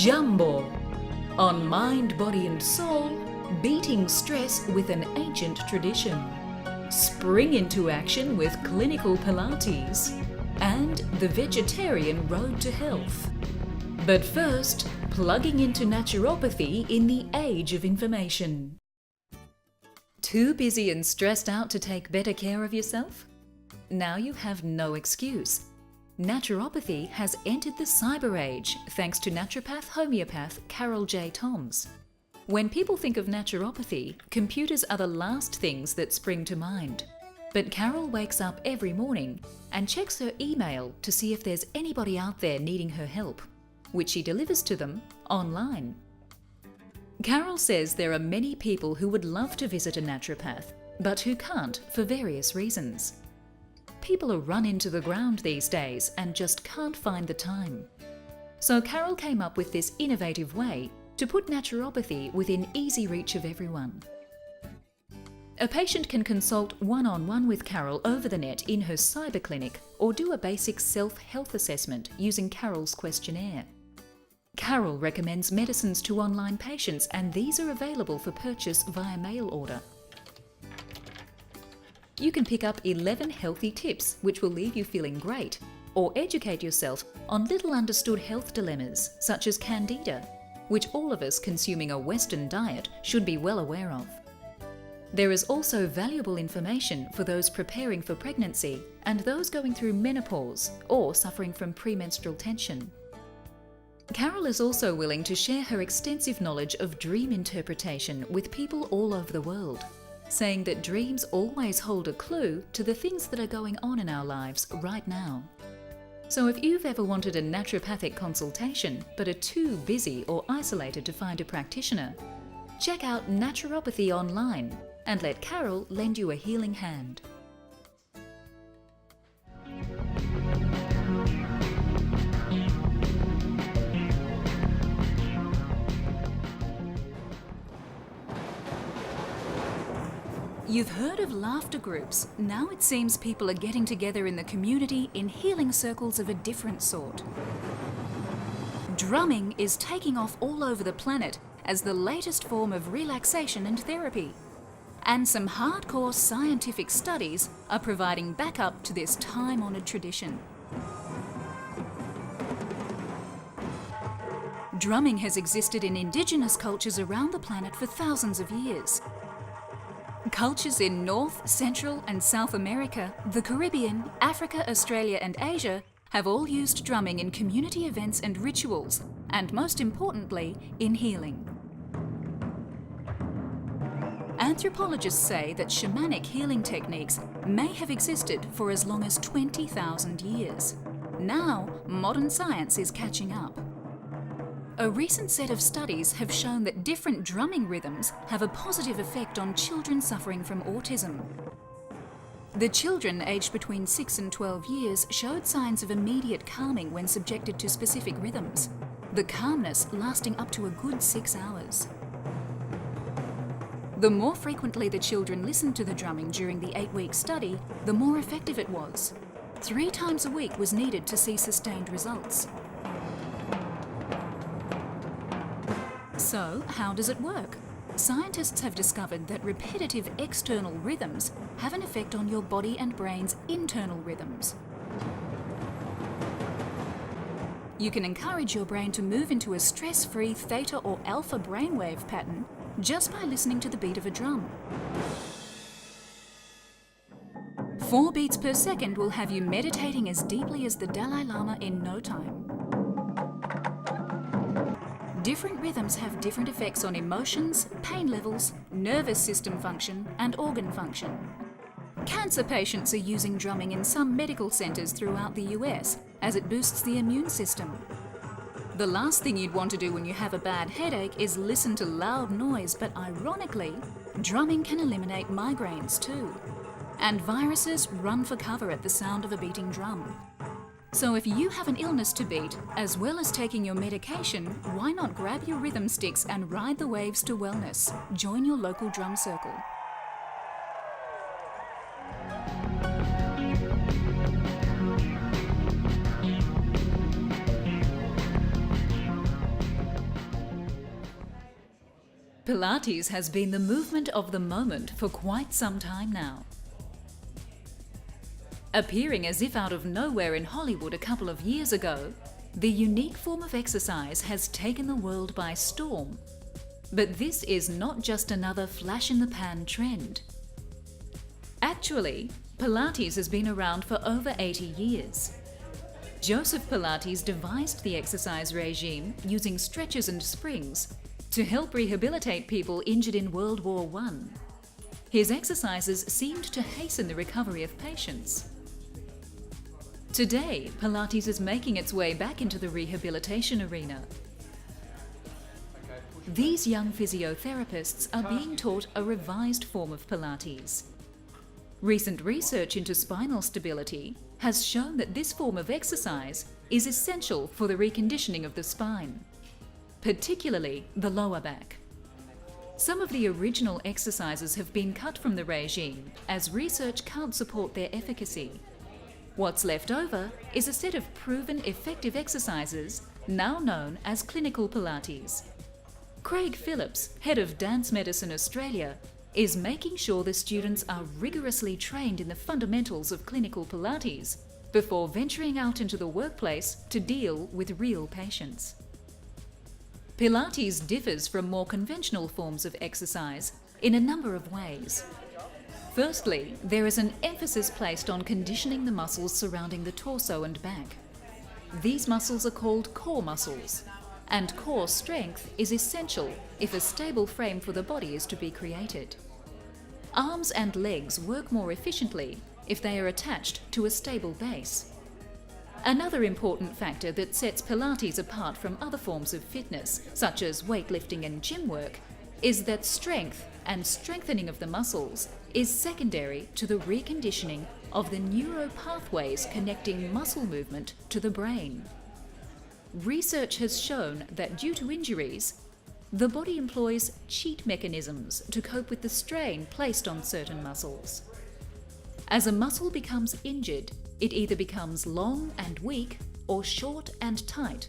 Jumbo. On Mind, Body and Soul, beating stress with an ancient tradition. Spring into action with clinical Pilates and the vegetarian road to health. But first, plugging into naturopathy in the age of information. Too busy and stressed out to take better care of yourself? Now you have no excuse. Naturopathy has entered the cyber age thanks to naturopath homeopath Carol J. Toms. When people think of naturopathy, computers are the last things that spring to mind. But Carol wakes up every morning and checks her email to see if there's anybody out there needing her help, which she delivers to them online. Carol says there are many people who would love to visit a naturopath, but who can't for various reasons. People are run into the ground these days and just can't find the time. So Carol came up with this innovative way to put naturopathy within easy reach of everyone. A patient can consult one-on-one with Carol over the net in her cyber clinic or do a basic self-health assessment using Carol's questionnaire. Carol recommends medicines to online patients, and these are available for purchase via mail order. You can pick up 11 healthy tips which will leave you feeling great, or educate yourself on little understood health dilemmas such as Candida, which all of us consuming a Western diet should be well aware of. There is also valuable information for those preparing for pregnancy and those going through menopause or suffering from premenstrual tension. Carol is also willing to share her extensive knowledge of dream interpretation with people all over the world, saying that dreams always hold a clue to the things that are going on in our lives right now. So if you've ever wanted a naturopathic consultation but are too busy or isolated to find a practitioner, check out Naturopathy online and let Carol lend you a healing hand. You've heard of laughter groups. Now it seems people are getting together in the community in healing circles of a different sort. Drumming is taking off all over the planet as the latest form of relaxation and therapy. And some hardcore scientific studies are providing backup to this time-honoured tradition. Drumming has existed in indigenous cultures around the planet for thousands of years. Cultures in North, Central and South America, the Caribbean, Africa, Australia and Asia have all used drumming in community events and rituals, and most importantly, in healing. Anthropologists say that shamanic healing techniques may have existed for as long as 20,000 years. Now, modern science is catching up. A recent set of studies have shown that different drumming rhythms have a positive effect on children suffering from autism. The children aged between 6 and 12 years showed signs of immediate calming when subjected to specific rhythms, the calmness lasting up to a good 6 hours. The more frequently the children listened to the drumming during the 8-week study, the more effective it was. 3 times a week was needed to see sustained results. So, how does it work? Scientists have discovered that repetitive external rhythms have an effect on your body and brain's internal rhythms. You can encourage your brain to move into a stress-free theta or alpha brainwave pattern just by listening to the beat of a drum. 4 beats per second will have you meditating as deeply as the Dalai Lama in no time. Different rhythms have different effects on emotions, pain levels, nervous system function, and organ function. Cancer patients are using drumming in some medical centres throughout the US as it boosts the immune system. The last thing you'd want to do when you have a bad headache is listen to loud noise, but ironically, drumming can eliminate migraines too. And viruses run for cover at the sound of a beating drum. So if you have an illness to beat, as well as taking your medication, why not grab your rhythm sticks and ride the waves to wellness? Join your local drum circle. Pilates has been the movement of the moment for quite some time now. Appearing as if out of nowhere in Hollywood a couple of years ago, the unique form of exercise has taken the world by storm. But this is not just another flash-in-the-pan trend. Actually, Pilates has been around for over 80 years. Joseph Pilates devised the exercise regime using stretches and springs to help rehabilitate people injured in World War I. His exercises seemed to hasten the recovery of patients. Today, Pilates is making its way back into the rehabilitation arena. These young physiotherapists are being taught a revised form of Pilates. Recent research into spinal stability has shown that this form of exercise is essential for the reconditioning of the spine, particularly the lower back. Some of the original exercises have been cut from the regime as research can't support their efficacy. What's left over is a set of proven effective exercises now known as clinical Pilates. Craig Phillips, head of Dance Medicine Australia, is making sure the students are rigorously trained in the fundamentals of clinical Pilates before venturing out into the workplace to deal with real patients. Pilates differs from more conventional forms of exercise in a number of ways. Firstly, there is an emphasis placed on conditioning the muscles surrounding the torso and back. These muscles are called core muscles, and core strength is essential if a stable frame for the body is to be created. Arms and legs work more efficiently if they are attached to a stable base. Another important factor that sets Pilates apart from other forms of fitness, such as weightlifting and gym work, is that strength and strengthening of the muscles is secondary to the reconditioning of the neuropathways connecting muscle movement to the brain. Research has shown that due to injuries, the body employs cheat mechanisms to cope with the strain placed on certain muscles. As a muscle becomes injured, it either becomes long and weak or short and tight.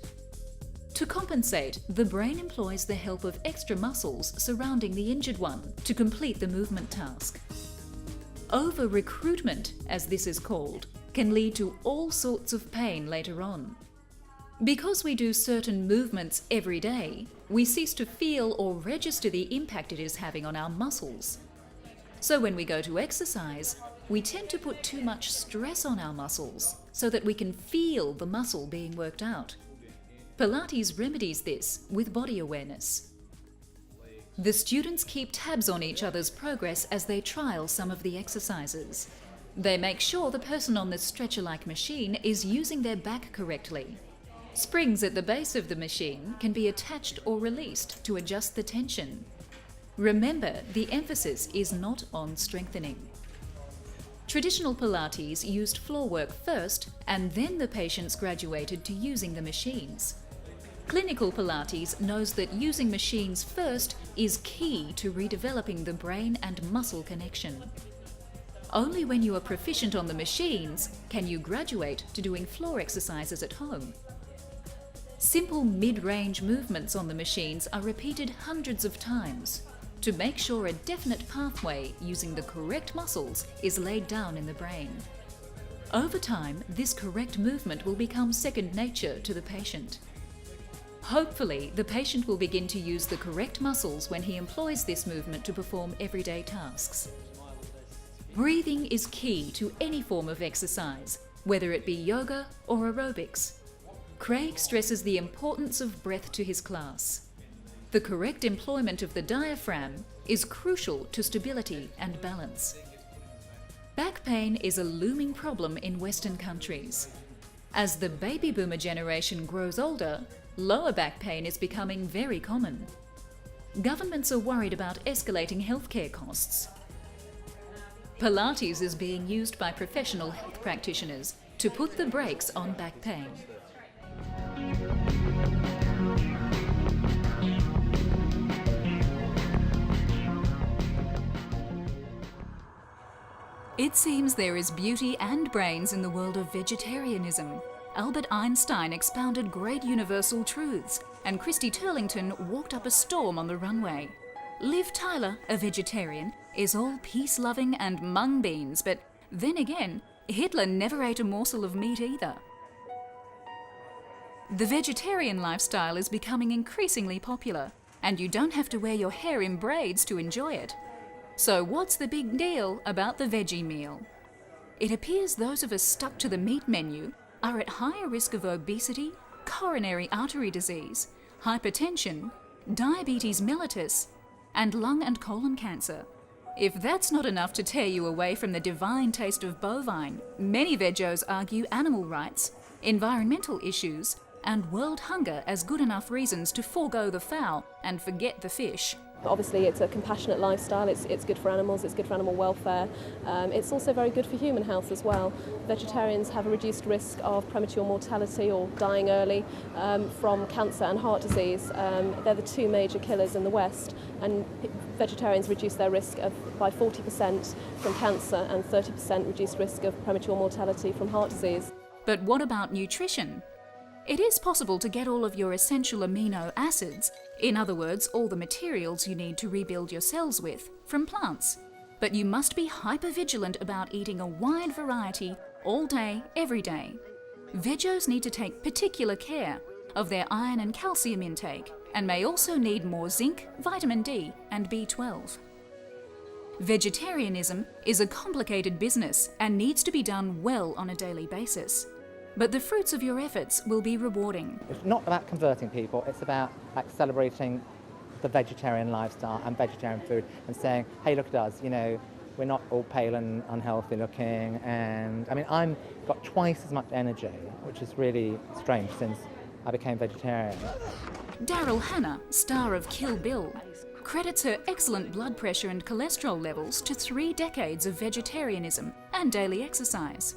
To compensate, the brain employs the help of extra muscles surrounding the injured one to complete the movement task. Over-recruitment, as this is called, can lead to all sorts of pain later on. Because we do certain movements every day, we cease to feel or register the impact it is having on our muscles. So when we go to exercise, we tend to put too much stress on our muscles so that we can feel the muscle being worked out. Pilates remedies this with body awareness. The students keep tabs on each other's progress as they trial some of the exercises. They make sure the person on the stretcher-like machine is using their back correctly. Springs at the base of the machine can be attached or released to adjust the tension. Remember, the emphasis is not on strengthening. Traditional Pilates used floor work first, and then the patients graduated to using the machines. Clinical Pilates knows that using machines first is key to redeveloping the brain and muscle connection. Only when you are proficient on the machines can you graduate to doing floor exercises at home. Simple mid-range movements on the machines are repeated hundreds of times to make sure a definite pathway using the correct muscles is laid down in the brain. Over time, this correct movement will become second nature to the patient. Hopefully, the patient will begin to use the correct muscles when he employs this movement to perform everyday tasks. Breathing is key to any form of exercise, whether it be yoga or aerobics. Craig stresses the importance of breath to his class. The correct employment of the diaphragm is crucial to stability and balance. Back pain is a looming problem in Western countries. As the baby boomer generation grows older, lower back pain is becoming very common. Governments are worried about escalating healthcare costs. Pilates is being used by professional health practitioners to put the brakes on back pain. It seems there is beauty and brains in the world of vegetarianism. Albert Einstein expounded great universal truths, and Christy Turlington walked up a storm on the runway. Liv Tyler, a vegetarian, is all peace-loving and mung beans, but then again, Hitler never ate a morsel of meat either. The vegetarian lifestyle is becoming increasingly popular, and you don't have to wear your hair in braids to enjoy it. So what's the big deal about the veggie meal? It appears those of us stuck to the meat menu are at higher risk of obesity, coronary artery disease, hypertension, diabetes mellitus, and lung and colon cancer. If that's not enough to tear you away from the divine taste of bovine, many vegos argue animal rights, environmental issues, and world hunger as good enough reasons to forego the fowl and forget the fish. Obviously it's a compassionate lifestyle, it's good for animals, it's good for animal welfare, it's also very good for human health as well. Vegetarians have a reduced risk of premature mortality or dying early from cancer and heart disease. They're the two major killers in the West, and vegetarians reduce their risk by 40% from cancer and 30% reduced risk of premature mortality from heart disease. But what about nutrition? It is possible to get all of your essential amino acids, in other words, all the materials you need to rebuild your cells with, from plants. But you must be hyper-vigilant about eating a wide variety all day, every day. Vegos need to take particular care of their iron and calcium intake, and may also need more zinc, vitamin D, and B12. Vegetarianism is a complicated business and needs to be done well on a daily basis. But the fruits of your efforts will be rewarding. It's not about converting people, it's about celebrating the vegetarian lifestyle and vegetarian food and saying, hey, look at us, we're not all pale and unhealthy looking, and I've got twice as much energy, which is really strange since I became vegetarian. Daryl Hannah, star of Kill Bill, credits her excellent blood pressure and cholesterol levels to 3 decades of vegetarianism and daily exercise.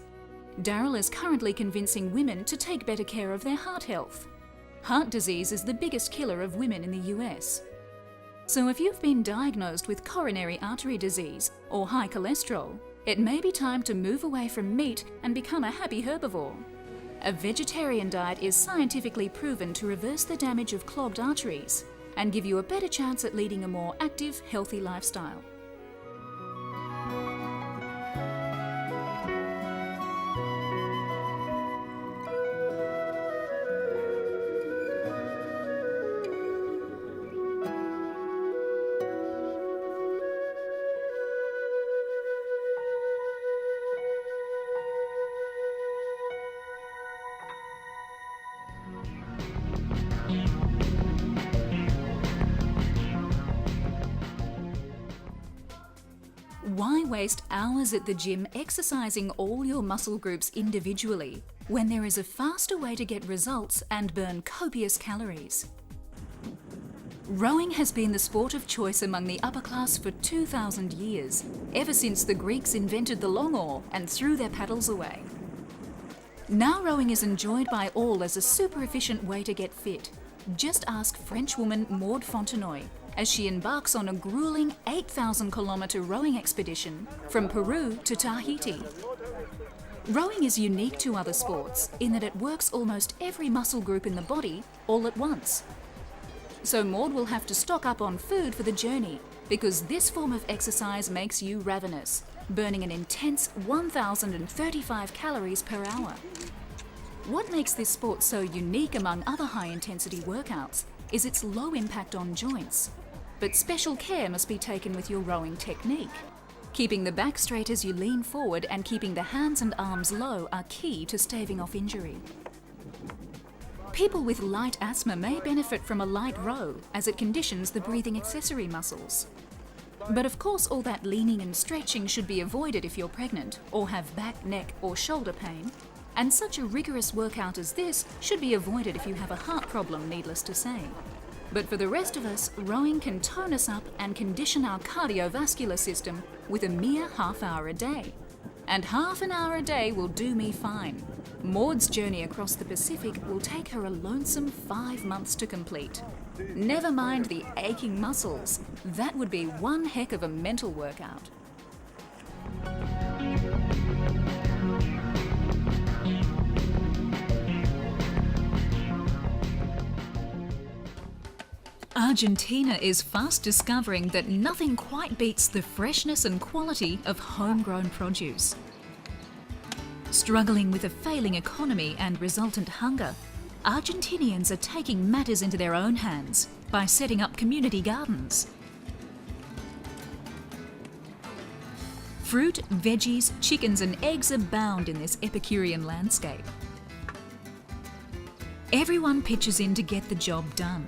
Daryl is currently convincing women to take better care of their heart health. Heart disease is the biggest killer of women in the US. So if you've been diagnosed with coronary artery disease or high cholesterol, it may be time to move away from meat and become a happy herbivore. A vegetarian diet is scientifically proven to reverse the damage of clogged arteries and give you a better chance at leading a more active, healthy lifestyle. Why waste hours at the gym exercising all your muscle groups individually when there is a faster way to get results and burn copious calories? Rowing has been the sport of choice among the upper class for 2,000 years, ever since the Greeks invented the long oar and threw their paddles away. Now rowing is enjoyed by all as a super efficient way to get fit. Just ask Frenchwoman Maud Fontenoy as she embarks on a grueling 8,000-kilometre rowing expedition from Peru to Tahiti. Rowing is unique to other sports in that it works almost every muscle group in the body all at once. So Maud will have to stock up on food for the journey because this form of exercise makes you ravenous, burning an intense 1,035 calories per hour. What makes this sport so unique among other high-intensity workouts is its low impact on joints. But special care must be taken with your rowing technique. Keeping the back straight as you lean forward and keeping the hands and arms low are key to staving off injury. People with light asthma may benefit from a light row as it conditions the breathing accessory muscles. But of course, all that leaning and stretching should be avoided if you're pregnant or have back, neck or shoulder pain. And such a rigorous workout as this should be avoided if you have a heart problem, needless to say. But for the rest of us, rowing can tone us up and condition our cardiovascular system with a mere half hour a day. And half an hour a day will do me fine. Maud's journey across the Pacific will take her a lonesome 5 months to complete. Never mind the aching muscles. That would be one heck of a mental workout. Argentina is fast discovering that nothing quite beats the freshness and quality of homegrown produce. Struggling with a failing economy and resultant hunger, Argentinians are taking matters into their own hands by setting up community gardens. Fruit, veggies, chickens and eggs abound in this Epicurean landscape. Everyone pitches in to get the job done.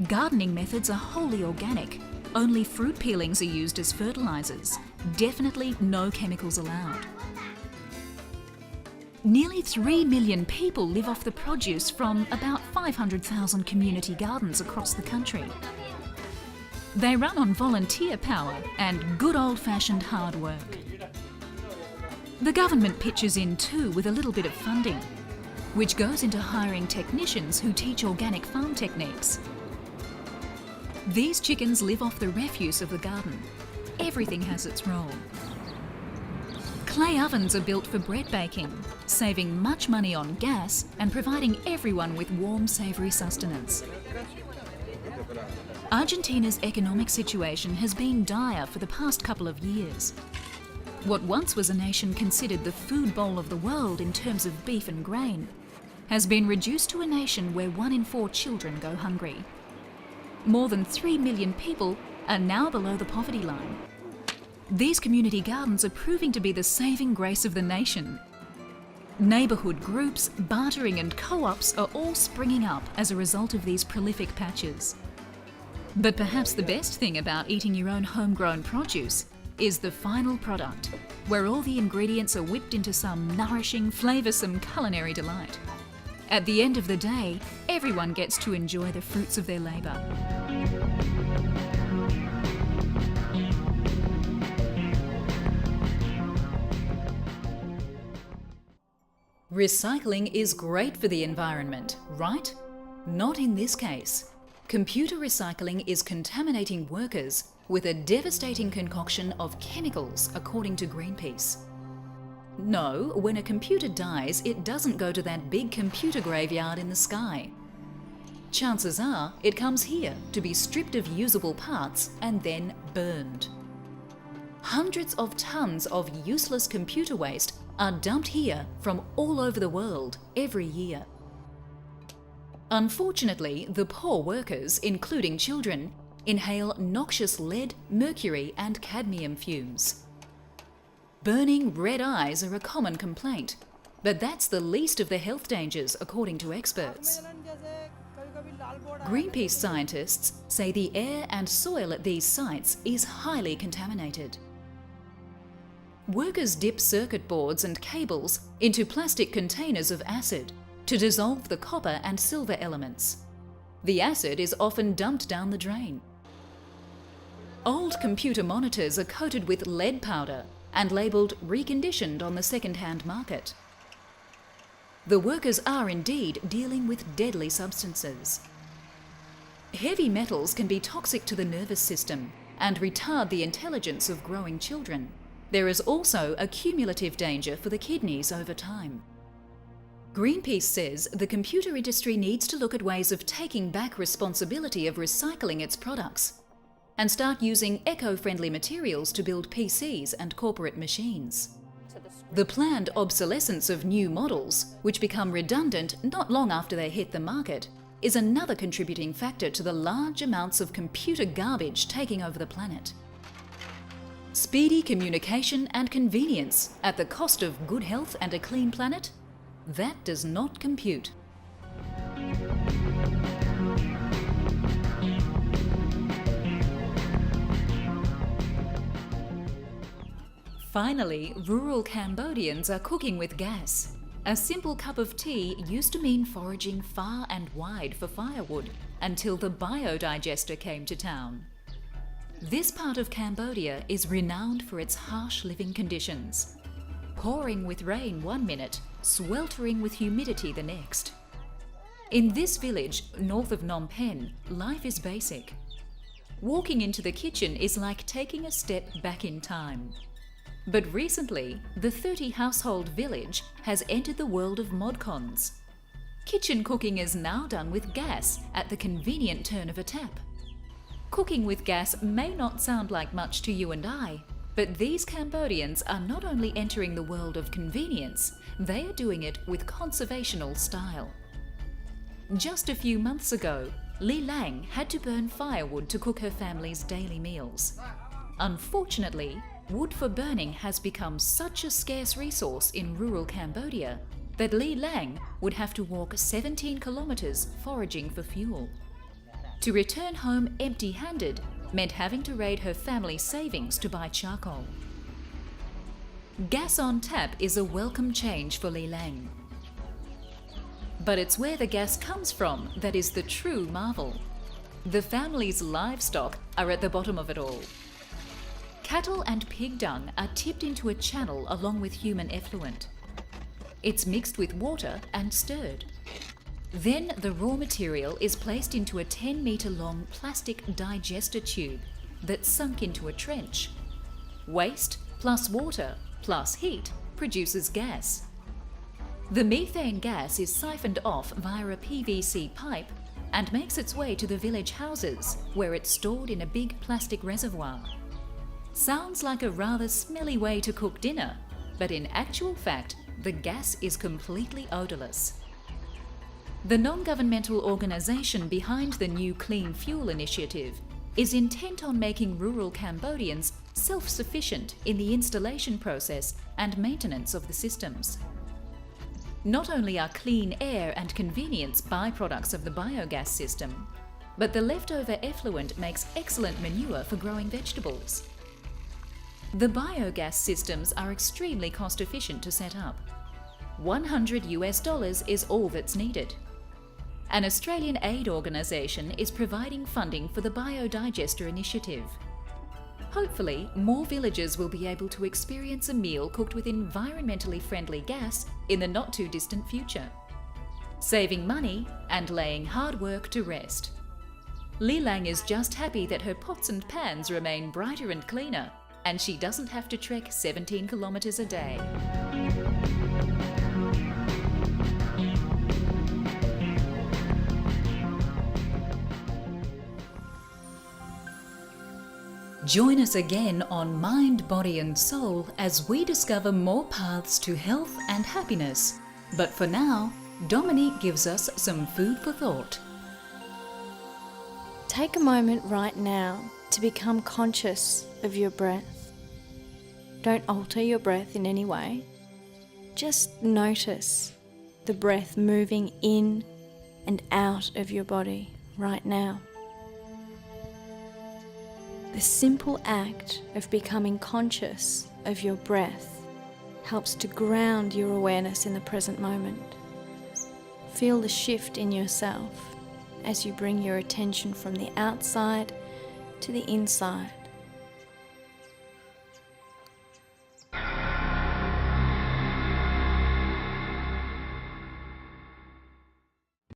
Gardening methods are wholly organic. Only fruit peelings are used as fertilisers. Definitely no chemicals allowed. Nearly 3 million people live off the produce from about 500,000 community gardens across the country. They run on volunteer power and good old-fashioned hard work. The government pitches in too with a little bit of funding, which goes into hiring technicians who teach organic farm techniques. These chickens live off the refuse of the garden. Everything has its role. Clay ovens are built for bread baking, saving much money on gas and providing everyone with warm, savoury sustenance. Argentina's economic situation has been dire for the past couple of years. What once was a nation considered the food bowl of the world in terms of beef and grain has been reduced to a nation where 1 in 4 children go hungry. More than 3 million people are now below the poverty line. These community gardens are proving to be the saving grace of the nation. Neighbourhood groups, bartering and co-ops are all springing up as a result of these prolific patches. But perhaps the best thing about eating your own homegrown produce is the final product, where all the ingredients are whipped into some nourishing, flavoursome culinary delight. At the end of the day, everyone gets to enjoy the fruits of their labour. Recycling is great for the environment, right? Not in this case. Computer recycling is contaminating workers with a devastating concoction of chemicals, according to Greenpeace. No, when a computer dies, it doesn't go to that big computer graveyard in the sky. Chances are it comes here to be stripped of usable parts and then burned. Hundreds of tons of useless computer waste are dumped here from all over the world every year. Unfortunately, the poor workers, including children, inhale noxious lead, mercury and cadmium fumes. Burning red eyes are a common complaint, but that's the least of the health dangers according to experts. Greenpeace scientists say the air and soil at these sites is highly contaminated. Workers dip circuit boards and cables into plastic containers of acid to dissolve the copper and silver elements. The acid is often dumped down the drain. Old computer monitors are coated with lead powder and labelled reconditioned on the second-hand market. The workers are indeed dealing with deadly substances. Heavy metals can be toxic to the nervous system and retard the intelligence of growing children. There is also a cumulative danger for the kidneys over time. Greenpeace says the computer industry needs to look at ways of taking back responsibility of recycling its products and start using eco-friendly materials to build PCs and corporate machines. The planned obsolescence of new models, which become redundant not long after they hit the market, is another contributing factor to the large amounts of computer garbage taking over the planet. Speedy communication and convenience at the cost of good health and a clean planet? That does not compute. Finally, rural Cambodians are cooking with gas. A simple cup of tea used to mean foraging far and wide for firewood until the biodigester came to town. This part of Cambodia is renowned for its harsh living conditions. Pouring with rain one minute, sweltering with humidity the next. In this village, north of Phnom Penh, life is basic. Walking into the kitchen is like taking a step back in time. But recently, the 30-household village has entered the world of modcons. Kitchen cooking is now done with gas at the convenient turn of a tap. Cooking with gas may not sound like much to you and I, but these Cambodians are not only entering the world of convenience, they are doing it with conservational style. Just a few months ago, Li Lang had to burn firewood to cook her family's daily meals. Unfortunately, wood for burning has become such a scarce resource in rural Cambodia that Li Lang would have to walk 17 kilometres foraging for fuel. To return home empty-handed meant having to raid her family's savings to buy charcoal. Gas on tap is a welcome change for Li Lang. But it's where the gas comes from that is the true marvel. The family's livestock are at the bottom of it all. Cattle and pig dung are tipped into a channel along with human effluent. It's mixed with water and stirred. Then the raw material is placed into a 10-metre long plastic digester tube that's sunk into a trench. Waste plus water plus heat produces gas. The methane gas is siphoned off via a PVC pipe and makes its way to the village houses, where it's stored in a big plastic reservoir. Sounds like a rather smelly way to cook dinner, but in actual fact, the gas is completely odourless. The non-governmental organisation behind the new Clean Fuel initiative is intent on making rural Cambodians self-sufficient in the installation process and maintenance of the systems. Not only are clean air and convenience byproducts of the biogas system, but the leftover effluent makes excellent manure for growing vegetables. The biogas systems are extremely cost-efficient to set up. $100 is all that's needed. An Australian aid organisation is providing funding for the Biodigester initiative. Hopefully, more villagers will be able to experience a meal cooked with environmentally friendly gas in the not-too-distant future, saving money and laying hard work to rest. Li Lang is just happy that her pots and pans remain brighter and cleaner, and she doesn't have to trek 17 kilometres a day. Join us again on Mind, Body and Soul as we discover more paths to health and happiness. But for now, Dominique gives us some food for thought. Take a moment right now to become conscious of your breath. Don't alter your breath in any way. Just notice the breath moving in and out of your body right now. The simple act of becoming conscious of your breath helps to ground your awareness in the present moment. Feel the shift in yourself as you bring your attention from the outside to the inside.